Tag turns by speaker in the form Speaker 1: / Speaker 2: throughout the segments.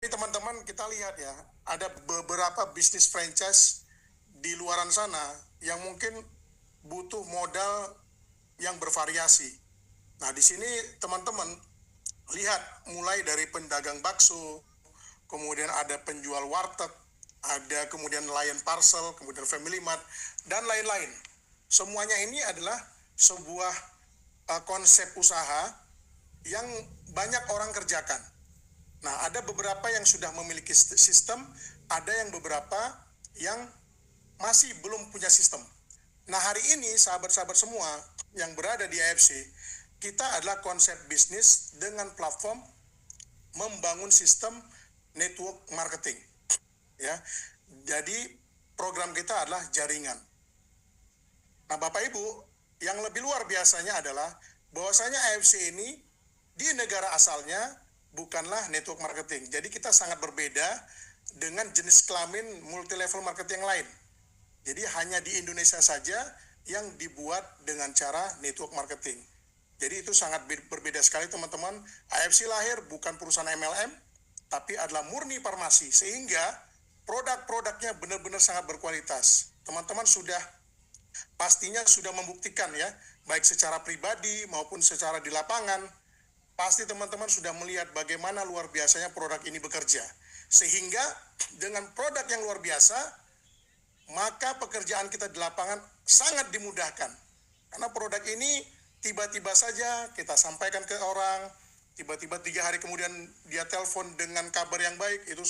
Speaker 1: teman-teman kita lihat ya, ada beberapa bisnis franchise di luaran sana yang mungkin butuh modal yang bervariasi. Nah, di sini teman-teman lihat mulai dari pedagang bakso, kemudian ada penjual warteg, ada kemudian nelayan parcel, kemudian family mart, dan lain-lain. Semuanya ini adalah sebuah konsep usaha yang banyak orang kerjakan. Nah, ada beberapa yang sudah memiliki sistem, ada yang beberapa yang masih belum punya sistem. Nah, hari ini sahabat-sahabat semua yang berada di AFC, kita adalah konsep bisnis dengan platform membangun sistem network marketing. Ya, jadi program kita adalah jaringan. Nah, Bapak Ibu, yang lebih luar biasanya adalah bahwasanya AFC ini di negara asalnya bukanlah network marketing. Jadi kita sangat berbeda dengan jenis kelamin multi level marketing yang lain. Jadi hanya di Indonesia saja yang dibuat dengan cara network marketing. Jadi itu sangat berbeda sekali teman-teman. AFC lahir bukan perusahaan MLM, tapi adalah murni farmasi. Sehingga produk-produknya benar-benar sangat berkualitas. Teman-teman pastinya sudah membuktikan ya, baik secara pribadi maupun secara di lapangan. Pasti teman-teman sudah melihat bagaimana luar biasanya produk ini bekerja. Sehingga dengan produk yang luar biasa, maka pekerjaan kita di lapangan sangat dimudahkan. Karena produk ini tiba-tiba saja kita sampaikan ke orang, tiba-tiba 3 hari kemudian dia telepon dengan kabar yang baik, itu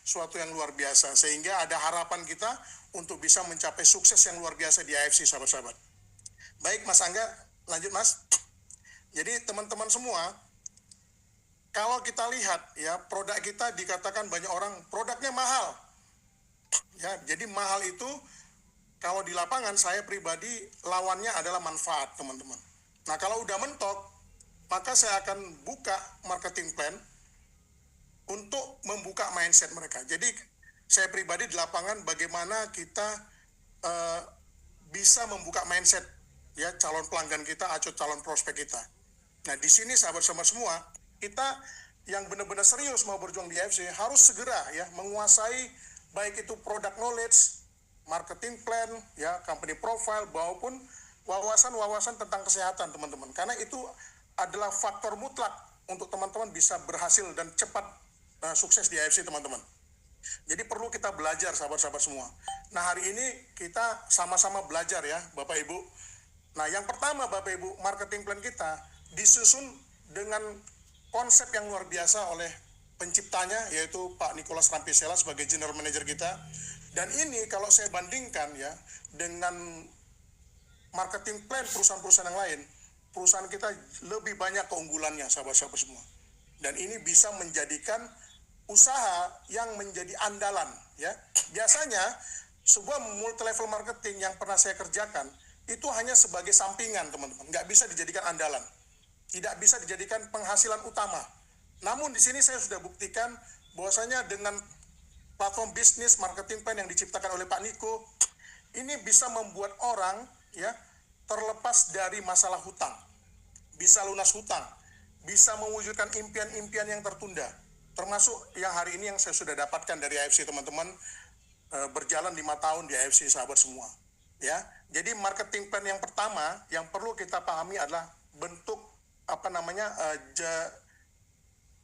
Speaker 1: suatu yang luar biasa. Sehingga ada harapan kita untuk bisa mencapai sukses yang luar biasa di AFC, sahabat-sahabat. Baik, Mas Angga, lanjut Mas. Jadi teman-teman semua, kalau kita lihat ya, produk kita dikatakan banyak orang produknya mahal. Ya, jadi mahal itu kalau di lapangan saya pribadi lawannya adalah manfaat, teman-teman. Nah, kalau udah mentok, maka saya akan buka marketing plan untuk membuka mindset mereka. Jadi saya pribadi di lapangan bagaimana kita bisa membuka mindset ya calon pelanggan kita atau calon prospek kita. Nah, di sini sahabat-sahabat semua, kita yang benar-benar serius mau berjuang di AFC harus segera ya menguasai baik itu product knowledge, marketing plan, ya company profile maupun wawasan-wawasan tentang kesehatan, teman-teman. Karena itu adalah faktor mutlak untuk teman-teman bisa berhasil dan cepat sukses di AFC, teman-teman. Jadi perlu kita belajar, sahabat-sahabat semua. Nah, hari ini kita sama-sama belajar ya, Bapak Ibu. Nah, yang pertama Bapak Ibu, marketing plan kita disusun dengan konsep yang luar biasa oleh penciptanya, yaitu Pak Nicholas Rampisella sebagai General Manager kita. Dan ini kalau saya bandingkan ya dengan marketing plan perusahaan-perusahaan yang lain, perusahaan kita lebih banyak keunggulannya, sahabat-sahabat semua. Dan ini bisa menjadikan usaha yang menjadi andalan ya. Biasanya sebuah multi level marketing yang pernah saya kerjakan itu hanya sebagai sampingan, teman-teman, nggak bisa dijadikan andalan, tidak bisa dijadikan penghasilan utama. Namun di sini saya sudah buktikan bahwasanya dengan platform bisnis marketing plan yang diciptakan oleh Pak Niko ini bisa membuat orang ya terlepas dari masalah hutang, bisa lunas hutang, bisa mewujudkan impian-impian yang tertunda. Termasuk yang hari ini yang saya sudah dapatkan dari AFC, teman-teman, berjalan 5 tahun di AFC, sahabat semua. Ya, jadi marketing plan yang pertama yang perlu kita pahami adalah bentuk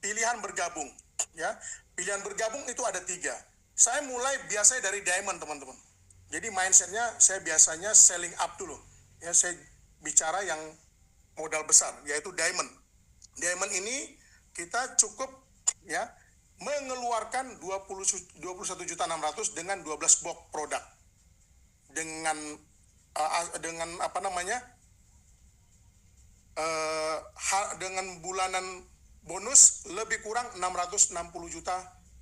Speaker 1: pilihan bergabung. Ya, pilihan bergabung itu ada 3. Saya mulai biasanya dari diamond, teman-teman. Jadi mindsetnya saya biasanya selling up dulu. Ya, saya bicara yang modal besar, yaitu diamond. Diamond ini kita cukup ya mengeluarkan 21.600.000 dengan 12 box produk dengan dengan bulanan bonus lebih kurang 660 juta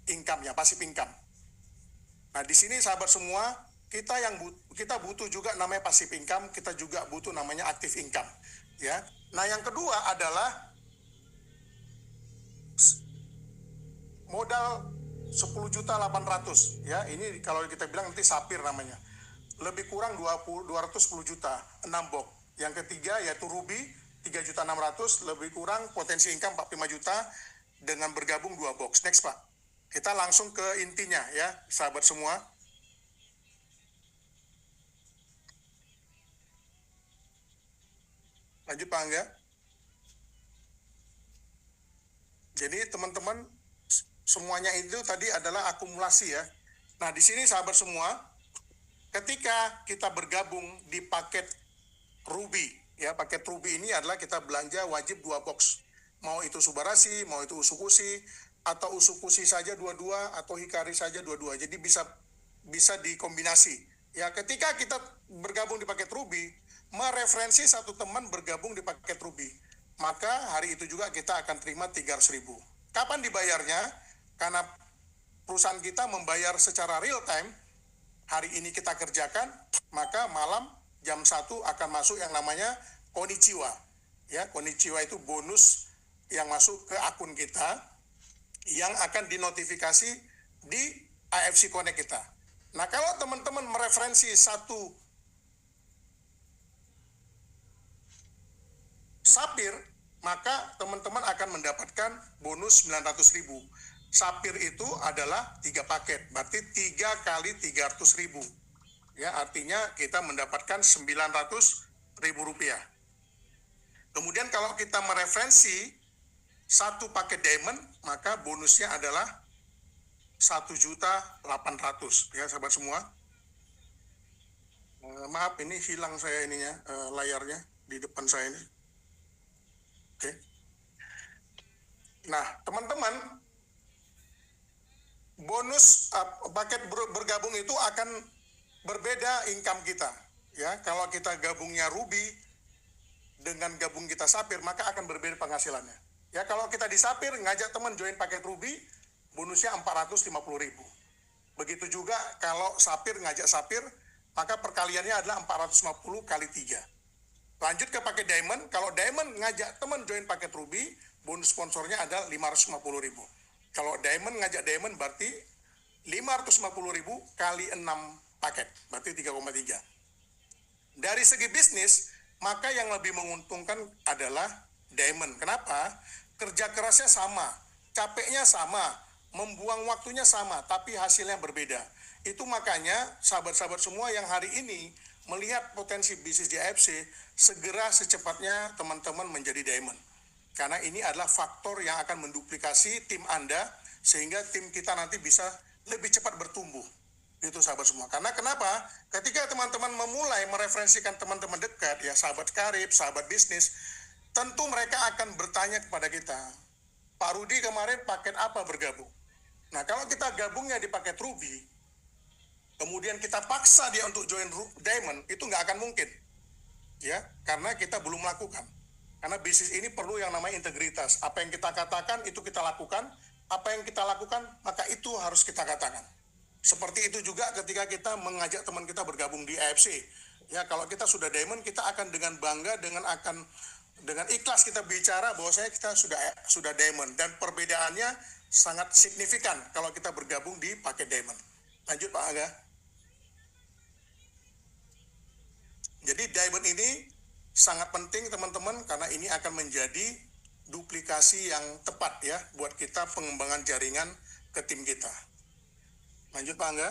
Speaker 1: income-nya, passive income. Nah, di sini sahabat semua, kita butuh juga namanya passive income, kita juga butuh namanya active income ya. Nah, yang kedua adalah modal 10.800.000 ya. Ini kalau kita bilang nanti sapir namanya. Lebih kurang 210 juta, 6 box. Yang ketiga yaitu Ruby 3.600.000, lebih kurang potensi income 45 juta dengan bergabung 2 box. Next, Pak. Kita langsung ke intinya ya, sahabat semua. Lanjut Pak Angga. Jadi teman-teman, semuanya itu tadi adalah akumulasi ya. Nah di sini sahabat semua, ketika kita bergabung di paket Ruby, ya paket Ruby ini adalah kita belanja wajib 2 box. Mau itu Subarasi, mau itu Usukushi, atau Usukushi saja dua-dua, atau Hikari saja dua-dua. Jadi bisa dikombinasi. Ya ketika kita bergabung di paket Ruby, mereferensi satu teman bergabung di paket Ruby, maka hari itu juga kita akan terima 300.000. Kapan dibayarnya? Karena perusahaan kita membayar secara real time, hari ini kita kerjakan, maka malam jam 1 akan masuk yang namanya Konnichiwa. Ya, Konnichiwa itu bonus yang masuk ke akun kita yang akan dinotifikasi di AFC Connect kita. Nah, kalau teman-teman mereferensi satu Sapir, maka teman-teman akan mendapatkan bonus 900.000. Sapir itu adalah 3 paket, berarti 3 kali 300.000. Ya, artinya kita mendapatkan 900.000 rupiah. Kemudian kalau kita mereferensi satu paket diamond, maka bonusnya adalah 1.800.000 ya sahabat semua. Maaf ini hilang saya ininya layarnya di depan saya ini. Oke. Nah teman-teman, bonus paket bergabung itu akan berbeda income kita. Ya kalau kita gabungnya Ruby dengan gabung kita Sapir, maka akan berbeda penghasilannya. Ya kalau kita di Sapir ngajak teman join paket Ruby, bonusnya 450.000. Begitu juga kalau Sapir ngajak Sapir, maka perkaliannya adalah 450 kali 3. Lanjut ke paket Diamond, kalau Diamond ngajak teman join paket Ruby, bonus sponsornya adalah 550.000. Kalau Diamond ngajak Diamond berarti 550.000 kali 6 paket, berarti 3,3. Dari segi bisnis, maka yang lebih menguntungkan adalah Diamond. Kenapa? Kerja kerasnya sama, capeknya sama, membuang waktunya sama, tapi hasilnya berbeda. Itu makanya sahabat-sahabat semua yang hari ini melihat potensi bisnis di AFC, segera secepatnya teman-teman menjadi Diamond. Karena ini adalah faktor yang akan menduplikasi tim Anda, sehingga tim kita nanti bisa lebih cepat bertumbuh. Itu sahabat semua. Karena kenapa? Ketika teman-teman memulai mereferensikan teman-teman dekat, ya sahabat karib, sahabat bisnis, tentu mereka akan bertanya kepada kita, Pak Rudi kemarin paket apa bergabung? Nah kalau kita gabungnya di paket Ruby, kemudian kita paksa dia untuk join Diamond, itu nggak akan mungkin. Ya, karena kita belum melakukan. Karena bisnis ini perlu yang namanya integritas. Apa yang kita katakan, itu kita lakukan. Apa yang kita lakukan, maka itu harus kita katakan. Seperti itu juga ketika kita mengajak teman kita bergabung di AFC. Ya, kalau kita sudah Diamond, kita akan dengan bangga, dengan ikhlas kita bicara bahwa kita sudah Diamond. Dan perbedaannya sangat signifikan kalau kita bergabung di paket Diamond. Lanjut Pak Aga. Jadi Diamond ini sangat penting teman-teman, karena ini akan menjadi duplikasi yang tepat ya buat kita pengembangan jaringan ke tim kita. Lanjut Pak Angga.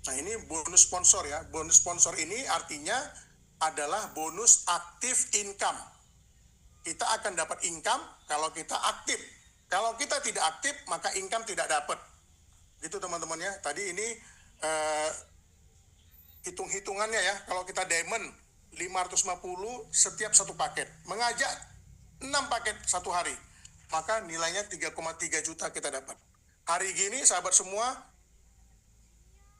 Speaker 1: Nah ini bonus sponsor ya. Bonus sponsor ini artinya adalah bonus aktif income. Kita akan dapat income kalau kita aktif. Kalau kita tidak aktif, maka income tidak dapat. Gitu teman-teman ya. Tadi ini hitung-hitungannya ya. Kalau kita Diamond 550 setiap satu paket. Mengajak 6 paket satu hari. Maka nilainya 3,3 juta kita dapat. Hari gini sahabat semua,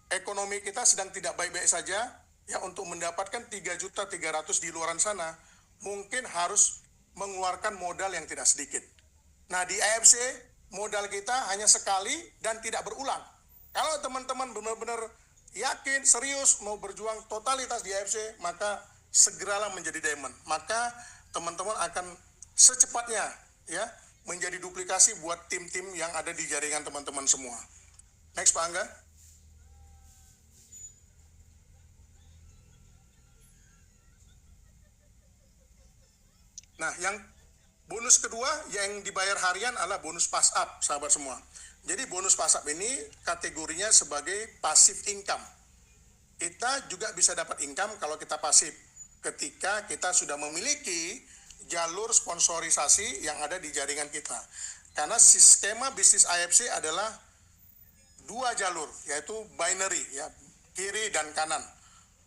Speaker 1: ekonomi kita sedang tidak baik-baik saja. Ya untuk mendapatkan 3.300.000 di luaran sana, mungkin harus mengeluarkan modal yang tidak sedikit. Nah di AFC modal kita hanya sekali dan tidak berulang. Kalau teman-teman benar-benar yakin, serius mau berjuang totalitas di AFC, maka segeralah menjadi Diamond. Maka teman-teman akan secepatnya ya menjadi duplikasi buat tim-tim yang ada di jaringan teman-teman semua. Next Pak Angga. Nah, yang Bonus kedua yang dibayar harian adalah bonus pass up, sahabat semua. Jadi bonus pass up ini kategorinya sebagai passive income. Kita juga bisa dapat income kalau kita pasif ketika kita sudah memiliki jalur sponsorisasi yang ada di jaringan kita. Karena skema bisnis AFC adalah dua jalur, yaitu binary, ya, kiri dan kanan.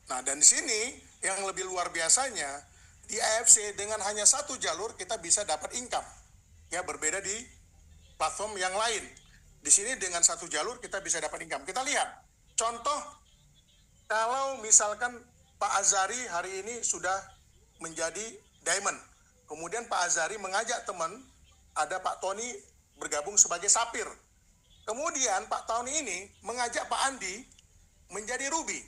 Speaker 1: Nah, dan di sini yang lebih luar biasanya, di AFC dengan hanya satu jalur kita bisa dapat income. Ya, berbeda di platform yang lain. Di sini dengan satu jalur kita bisa dapat income. Kita lihat, contoh kalau misalkan Pak Azari hari ini sudah menjadi diamond. Kemudian Pak Azari mengajak teman, ada Pak Tony bergabung sebagai sapir. Kemudian Pak Tony ini mengajak Pak Andi menjadi ruby.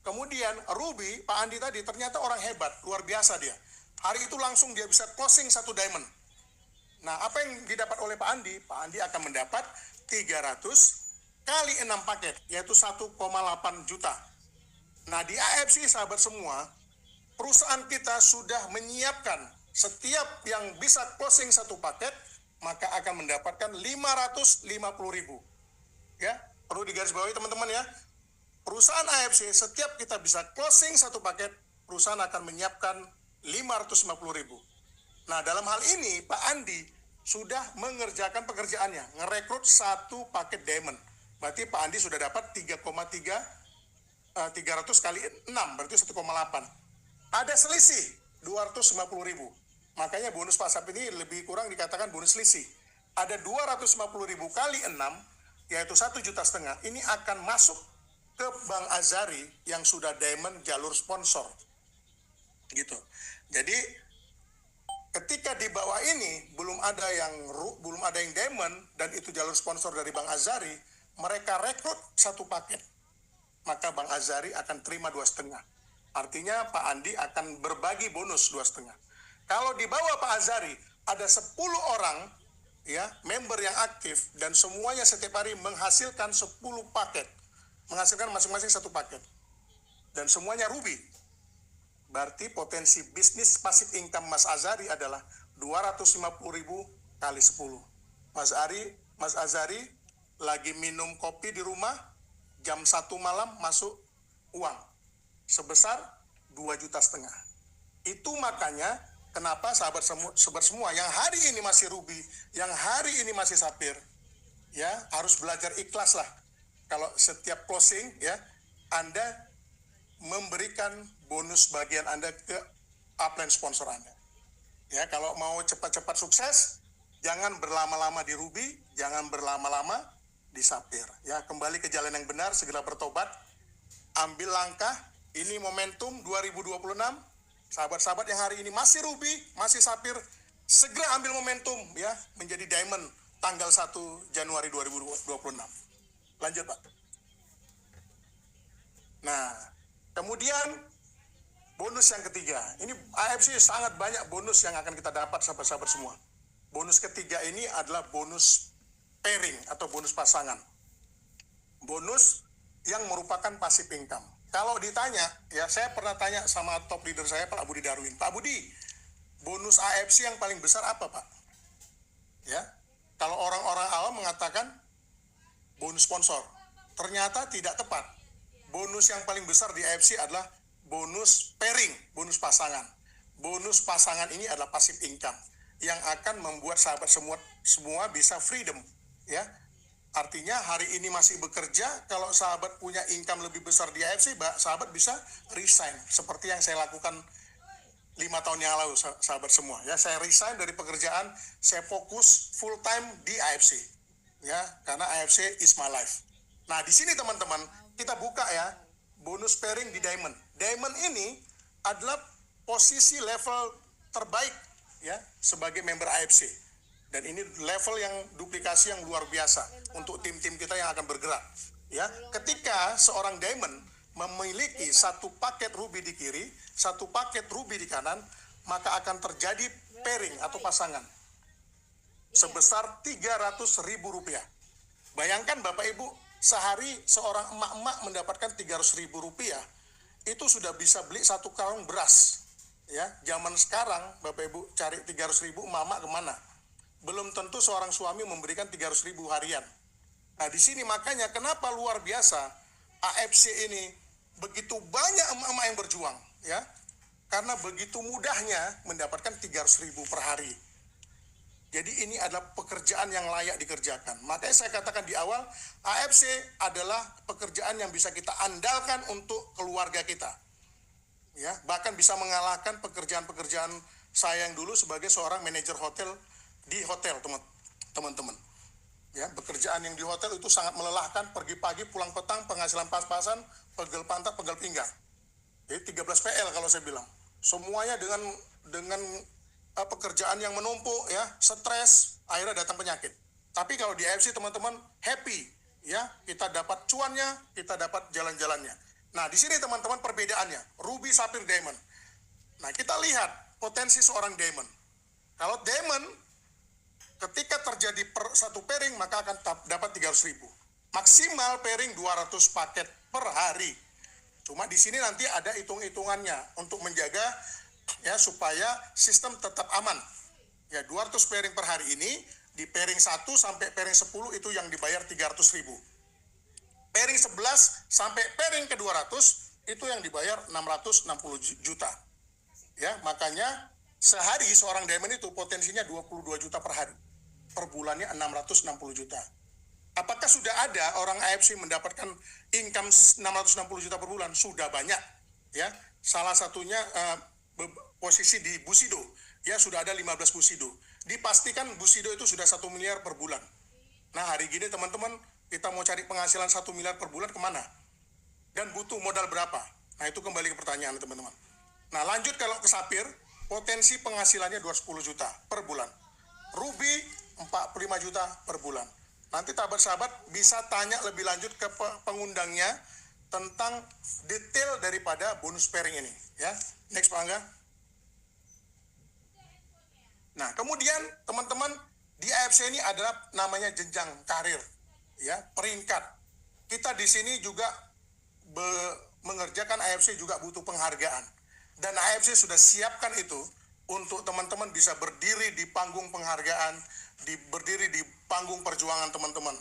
Speaker 1: Kemudian Ruby, Pak Andi tadi ternyata orang hebat, luar biasa dia. Hari itu langsung dia bisa closing satu diamond. Nah, apa yang didapat oleh Pak Andi? Pak Andi akan mendapat 300 kali 6 paket, yaitu 1,8 juta. Nah, di AFC sahabat semua, perusahaan kita sudah menyiapkan setiap yang bisa closing satu paket, maka akan mendapatkan 550.000. Ya, perlu digarisbawahi teman-teman ya. Perusahaan AFC, setiap kita bisa closing satu paket, perusahaan akan menyiapkan 550.000. Nah, dalam hal ini, Pak Andi sudah mengerjakan pekerjaannya, ngerekrut satu paket diamond. Berarti Pak Andi sudah dapat 300 kali 6, berarti 1,8. Ada selisih 250.000. Makanya bonus pasap ini lebih kurang dikatakan bonus selisih. Ada 250.000 kali 6, yaitu 1,5 juta. Ini akan masuk ke Bang Azari yang sudah diamond jalur sponsor. Gitu. Jadi ketika di bawah ini belum ada yang diamond dan itu jalur sponsor dari Bang Azari, mereka rekrut satu paket. Maka Bang Azari akan terima 2,5. Artinya Pak Andi akan berbagi bonus 2,5. Kalau di bawah Pak Azari ada 10 orang ya, member yang aktif dan semuanya setiap hari menghasilkan 10 paket. Menghasilkan masing-masing satu paket. Dan semuanya ruby. Berarti potensi bisnis passive income Mas Azari adalah 250.000 kali 10. Mas Azari lagi minum kopi di rumah, jam 1 malam masuk uang sebesar 2,5 juta. Itu makanya kenapa sahabat semua yang hari ini masih ruby, yang hari ini masih sapir, ya harus belajar ikhlas lah. Kalau setiap closing ya, Anda memberikan bonus bagian Anda ke upline sponsor Anda. Ya, kalau mau cepat-cepat sukses, jangan berlama-lama di ruby, jangan berlama-lama di sapir. Ya, kembali ke jalan yang benar, segera bertobat, ambil langkah. Ini momentum 2026. Sahabat-sahabat yang hari ini masih ruby, masih sapir, segera ambil momentum ya menjadi diamond tanggal 1 Januari 2026. Lanjut, Pak. Nah, kemudian bonus yang ketiga. Ini AFC sangat banyak bonus yang akan kita dapat sahabat-sahabat semua. Bonus ketiga ini adalah bonus pairing atau bonus pasangan. Bonus yang merupakan passive income. Kalau ditanya, ya saya pernah tanya sama top leader saya, Pak Budi Darwin. Pak Budi, bonus AFC yang paling besar apa, Pak? Ya, kalau orang-orang awam mengatakan bonus sponsor. Ternyata tidak tepat. Bonus yang paling besar di AFC adalah bonus pairing, bonus pasangan. Bonus pasangan ini adalah passive income yang akan membuat sahabat semua bisa freedom, ya. Artinya hari ini masih bekerja, kalau sahabat punya income lebih besar di AFC, sahabat bisa resign seperti yang saya lakukan 5 tahun yang lalu, sahabat semua. Ya, saya resign dari pekerjaan, saya fokus full time di AFC. Ya, karena AFC is my life. Nah, di sini teman-teman, kita buka ya, bonus pairing di Diamond. Diamond ini adalah posisi level terbaik ya sebagai member AFC. Dan ini level yang duplikasi yang luar biasa untuk tim-tim kita yang akan bergerak. Ya, ketika seorang Diamond memiliki satu paket ruby di kiri, satu paket ruby di kanan, maka akan terjadi pairing atau pasangan sebesar Rp300.000. Bayangkan Bapak Ibu, sehari seorang emak-emak mendapatkan Rp300.000, itu sudah bisa beli 1 karung beras. Ya, zaman sekarang Bapak Ibu cari 300.000 mama kemana? Belum tentu seorang suami memberikan 300.000 harian. Nah, di sini makanya kenapa luar biasa AFC ini begitu banyak emak-emak yang berjuang, ya. Karena begitu mudahnya mendapatkan 300.000 per hari. Jadi ini adalah pekerjaan yang layak dikerjakan. Makanya saya katakan di awal, AFC adalah pekerjaan yang bisa kita andalkan untuk keluarga kita. Ya, bahkan bisa mengalahkan pekerjaan-pekerjaan saya yang dulu sebagai seorang manajer hotel di hotel, teman-teman. Ya, pekerjaan yang di hotel itu sangat melelahkan, pergi pagi, pulang petang, penghasilan pas-pasan, pegel pantat, pegel pinggang. Jadi 13 PL kalau saya bilang. Semuanya dengan pekerjaan yang menumpuk, ya, stres, akhirnya datang penyakit. Tapi kalau di AFC teman-teman happy, ya, kita dapat cuannya, kita dapat jalan-jalannya. Nah, di sini teman-teman perbedaannya, ruby, sapphire, diamond. Nah, kita lihat potensi seorang diamond. Kalau diamond, ketika terjadi satu pairing, maka akan dapat 300.000. Maksimal pairing 200 paket per hari. Cuma di sini nanti ada hitung-hitungannya untuk menjaga, ya, supaya sistem tetap aman. Ya, 200 pairing per hari ini, di pairing 1 sampai pairing 10 itu yang dibayar 300.000. Pairing 11 sampai pairing ke 200 itu yang dibayar 660 juta. Ya, makanya sehari seorang diamond itu potensinya 22 juta per hari. Per bulannya 660 juta. Apakah sudah ada orang AFC mendapatkan income 660 juta per bulan? Sudah banyak. Ya, salah satunya posisi di Bushido. Ya, sudah ada 15 Bushido. Dipastikan Bushido itu sudah 1 miliar per bulan. Nah, hari gini teman-teman, kita mau cari penghasilan 1 miliar per bulan kemana? Dan butuh modal berapa? Nah, itu kembali ke pertanyaan teman-teman. Nah, lanjut kalau ke sapphire, potensi penghasilannya 210 juta per bulan. Ruby 45 juta per bulan. Nanti sahabat-sahabat bisa tanya lebih lanjut ke pengundangnya tentang detail daripada bonus pairing ini, ya. Next Pak Angga. Nah, kemudian teman-teman di AFC ini adalah namanya jenjang karir, ya, peringkat. Kita di sini juga mengerjakan AFC juga butuh penghargaan. Dan AFC sudah siapkan itu untuk teman-teman bisa berdiri di panggung penghargaan, berdiri di panggung perjuangan teman-teman.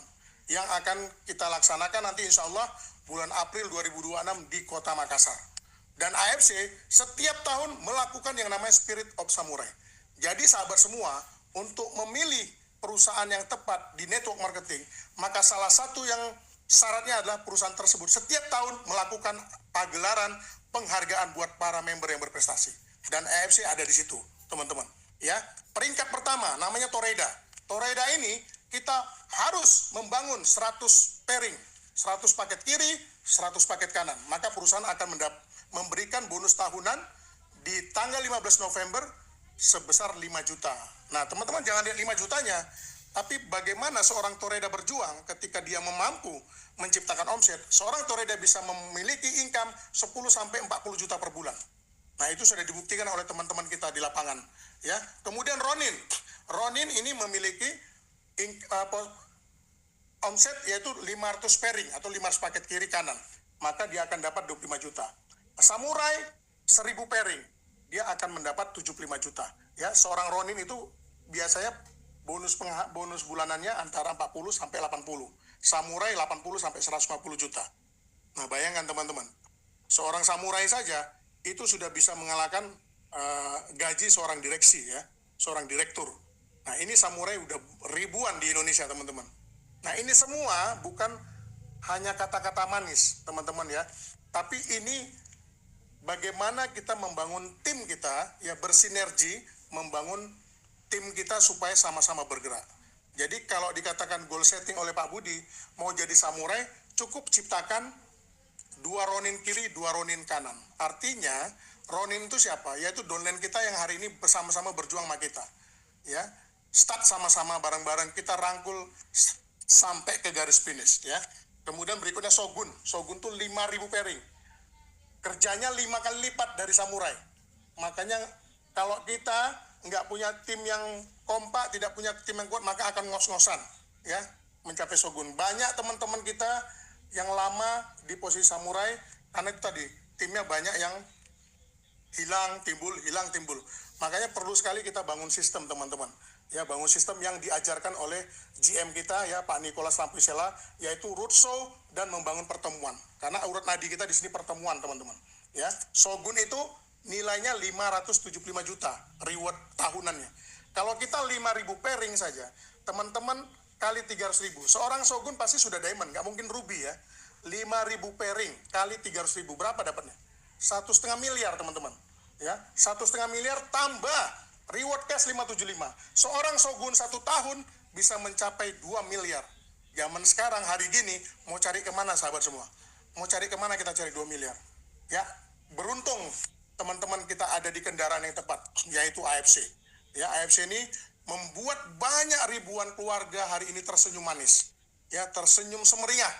Speaker 1: Yang akan kita laksanakan nanti insya Allah bulan April 2026 di Kota Makassar. Dan AFC setiap tahun melakukan yang namanya Spirit of Samurai. Jadi sahabat semua, untuk memilih perusahaan yang tepat di network marketing, maka salah satu yang syaratnya adalah perusahaan tersebut setiap tahun melakukan pagelaran penghargaan buat para member yang berprestasi. Dan AFC ada di situ, teman-teman. Ya, peringkat pertama namanya Toreda. Toreda ini kita harus membangun 100 pairing, 100 paket kiri, 100 paket kanan. Maka perusahaan akan memberikan bonus tahunan di tanggal 15 November sebesar 5 juta. Nah, teman-teman jangan lihat 5 jutanya, tapi bagaimana seorang Toreda berjuang ketika dia mampu menciptakan omset. Seorang Toreda bisa memiliki income 10 sampai 40 juta per bulan. Nah, itu sudah dibuktikan oleh teman-teman kita di lapangan, ya. Kemudian Ronin. Ronin ini memiliki omset yaitu 500 pairing atau 500 paket kiri kanan. Maka dia akan dapat 25 juta. Samurai 1000 pairing, dia akan mendapat 75 juta. Ya, seorang Ronin itu biasanya bonus bulanannya antara 40 sampai 80. Samurai 80 sampai 150 juta. Nah, bayangkan teman-teman. Seorang samurai saja itu sudah bisa mengalahkan gaji seorang direksi, ya, seorang direktur. Nah, ini samurai udah ribuan di Indonesia, teman-teman. Nah, ini semua bukan hanya kata-kata manis, teman-teman, ya. Tapi ini bagaimana kita membangun tim kita, ya, bersinergi, membangun tim kita supaya sama-sama bergerak. Jadi kalau dikatakan goal setting oleh Pak Budi, mau jadi samurai, cukup ciptakan 2 Ronin kiri, 2 Ronin kanan. Artinya, Ronin itu siapa? Yaitu downline kita yang hari ini bersama-sama berjuang sama kita. Ya, start sama-sama bareng-bareng, kita rangkul sampai ke garis finish, ya. Kemudian berikutnya Shogun. Shogun tuh 5.000 pairing. Kerjanya 5 kali lipat dari samurai. Makanya kalau kita nggak punya tim yang kompak, tidak punya tim yang kuat, maka akan ngos-ngosan, ya, mencapai Shogun. Banyak teman-teman kita yang lama di posisi samurai, karena itu tadi, timnya banyak yang hilang, timbul. Makanya perlu sekali kita bangun sistem, teman-teman. Ya, bangun sistem yang diajarkan oleh GM kita, ya, Pak Nicholas Lampuisella, yaitu roadshow dan membangun pertemuan. Karena urat nadi kita di sini pertemuan, teman-teman. Ya, Shogun itu nilainya 575 juta reward tahunannya. Kalau kita 5.000 pairing saja, teman-teman kali 300.000. Seorang Shogun pasti sudah diamond, nggak mungkin ruby ya. 5.000 pairing kali 300.000, berapa dapatnya? 1,5 miliar, teman-teman. Ya, 1,5 miliar tambah reward cash 575. Seorang Shogun 1 tahun bisa mencapai 2 miliar. Zaman sekarang hari gini mau cari kemana, sahabat semua? Mau cari kemana kita cari 2 miliar? Ya, beruntung teman-teman kita ada di kendaraan yang tepat, yaitu AFC. Ya, AFC ini membuat banyak ribuan keluarga hari ini tersenyum manis. Ya, tersenyum semeriah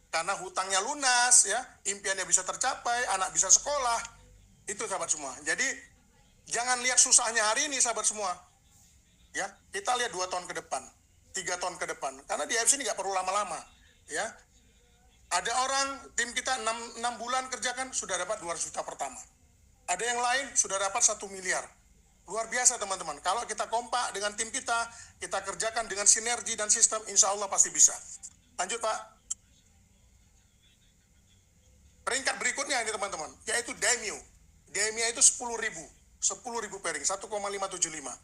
Speaker 1: karena hutangnya lunas, ya, impiannya bisa tercapai, anak bisa sekolah. Itu, sahabat semua. Jadi jangan lihat susahnya hari ini, sahabat semua. Ya, kita lihat 2 tahun ke depan, 3 tahun ke depan. Karena di AFC ini nggak perlu lama-lama. Ya, ada orang tim kita 6 bulan kerjakan sudah dapat 200 juta pertama. Ada yang lain sudah dapat 1 miliar. Luar biasa, teman-teman. Kalau kita kompak dengan tim kita kerjakan dengan sinergi dan sistem, insya Allah pasti bisa. Lanjut, Pak. Peringkat berikutnya ini, teman-teman, yaitu Daimyo. Daimyo itu 10.000 pairing, 1,575.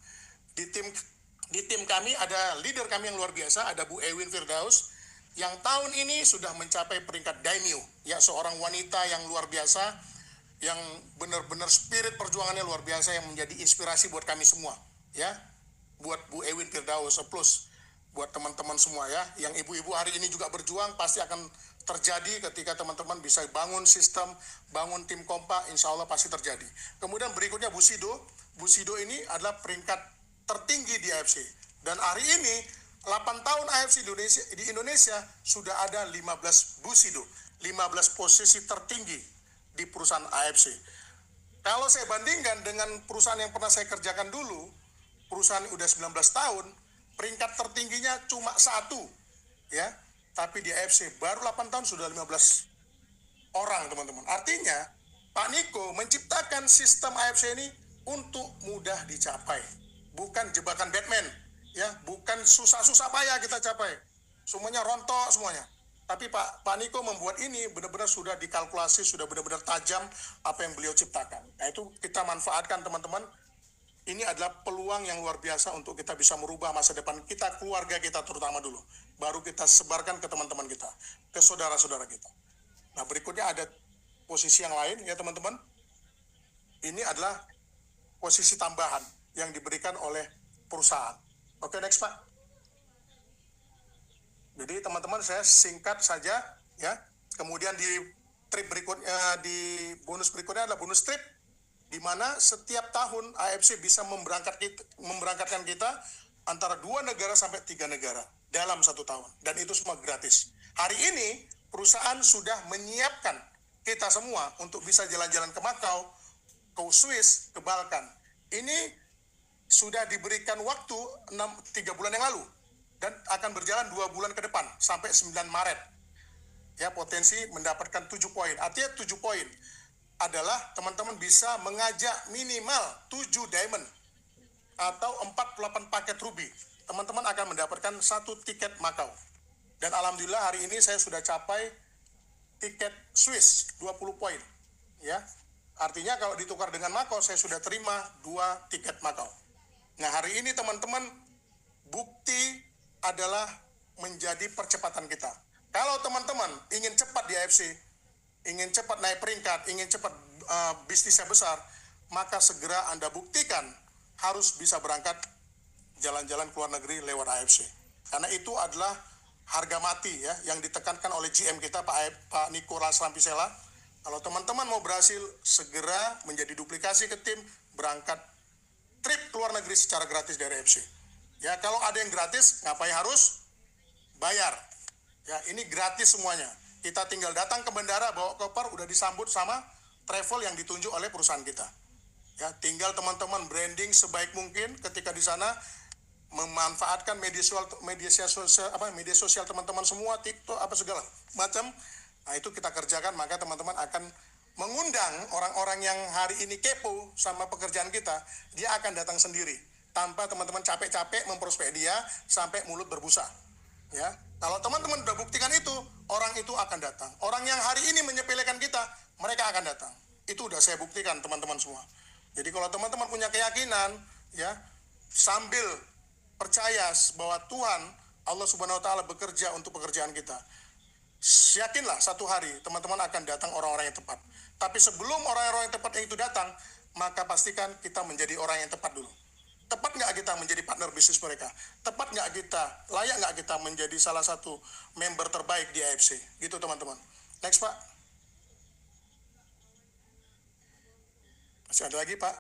Speaker 1: Di tim kami ada leader kami yang luar biasa, ada Bu Ewin Firdaus, yang tahun ini sudah mencapai peringkat Daimyo, ya, seorang wanita yang luar biasa, yang benar-benar spirit perjuangannya luar biasa, yang menjadi inspirasi buat kami semua, ya, buat Bu Ewin Firdaus, plus buat teman-teman semua, ya, yang ibu-ibu hari ini juga berjuang, pasti akan terjadi ketika teman-teman bisa bangun sistem, bangun tim kompak, insya Allah pasti terjadi. Kemudian berikutnya Bu Sido ini adalah peringkat tertinggi di AFC, dan hari ini 8 tahun AFC di Indonesia sudah ada 15 Bu Sido, 15 posisi tertinggi di perusahaan AFC. Kalau saya bandingkan dengan perusahaan yang pernah saya kerjakan dulu, perusahaan udah 19 tahun, peringkat tertingginya cuma 1, ya. Tapi di AFC baru 8 tahun sudah 15 orang, teman-teman. Artinya Pak Niko menciptakan sistem AFC ini untuk mudah dicapai, bukan jebakan Batman, ya, bukan susah-susah payah kita capai, semuanya rontok semuanya. Tapi Pak Niko membuat ini benar-benar sudah dikalkulasi, sudah benar-benar tajam apa yang beliau ciptakan. Nah, itu kita manfaatkan, teman-teman. Ini adalah peluang yang luar biasa untuk kita bisa merubah masa depan kita, keluarga kita terutama dulu. Baru kita sebarkan ke teman-teman kita, ke saudara-saudara kita. Nah, berikutnya ada posisi yang lain, ya, teman-teman. Ini adalah posisi tambahan yang diberikan oleh perusahaan. Oke, next, Pak. Jadi teman-teman, saya singkat saja, ya. Kemudian di trip berikutnya, di bonus berikutnya adalah bonus trip, di mana setiap tahun AFC bisa memberangkatkan kita antara 2 negara sampai 3 negara dalam 1 tahun, dan itu semua gratis. Hari ini perusahaan sudah menyiapkan kita semua untuk bisa jalan-jalan ke Makau, ke Swiss, ke Balkan. Ini sudah diberikan waktu 3 bulan yang lalu, dan akan berjalan 2 bulan ke depan sampai 9 Maret. Ya, potensi mendapatkan 7 poin. Artinya 7 poin adalah teman-teman bisa mengajak minimal 7 diamond atau 48 paket ruby. Teman-teman akan mendapatkan 1 tiket Makau. Dan alhamdulillah hari ini saya sudah capai tiket Swiss 20 poin. Ya. Artinya kalau ditukar dengan Makau, saya sudah terima 2 tiket Makau. Nah, hari ini teman-teman, bukti adalah menjadi percepatan kita. Kalau teman-teman ingin cepat di AFC, ingin cepat naik peringkat, ingin cepat bisnisnya besar, maka segera Anda buktikan harus bisa berangkat jalan-jalan ke luar negeri lewat AFC. Karena itu adalah harga mati, ya, yang ditekankan oleh GM kita, Pak Nicholas Lampuisella. Kalau teman-teman mau berhasil, segera menjadi duplikasi ke tim, berangkat trip ke luar negeri secara gratis dari AFC. Ya, kalau ada yang gratis, ngapain harus bayar? Ya, ini gratis semuanya. Kita tinggal datang ke bandara, bawa koper, udah disambut sama travel yang ditunjuk oleh perusahaan kita. Ya, tinggal teman-teman branding sebaik mungkin ketika di sana, memanfaatkan media sosial teman-teman semua, TikTok, apa segala macam. Nah, itu kita kerjakan, maka teman-teman akan mengundang orang-orang yang hari ini kepo sama pekerjaan kita, dia akan datang sendiri tanpa teman-teman capek-capek memprospek dia sampai mulut berbusa. Ya, kalau teman-teman udah buktikan itu, orang itu akan datang. Orang yang hari ini menyepelekan kita, mereka akan datang. Itu udah saya buktikan teman-teman semua. Jadi kalau teman-teman punya keyakinan, ya, sambil percaya bahwa Tuhan Allah Subhanahu wa taala bekerja untuk pekerjaan kita, yakinlah satu hari teman-teman akan datang orang-orang yang tepat. Tapi sebelum orang-orang yang tepat itu datang, maka pastikan kita menjadi orang yang tepat dulu. Tepat nggak kita menjadi partner bisnis mereka? Tepat nggak kita, layak nggak kita menjadi salah satu member terbaik di AFC? Gitu teman-teman. Next Pak. Masih ada lagi Pak?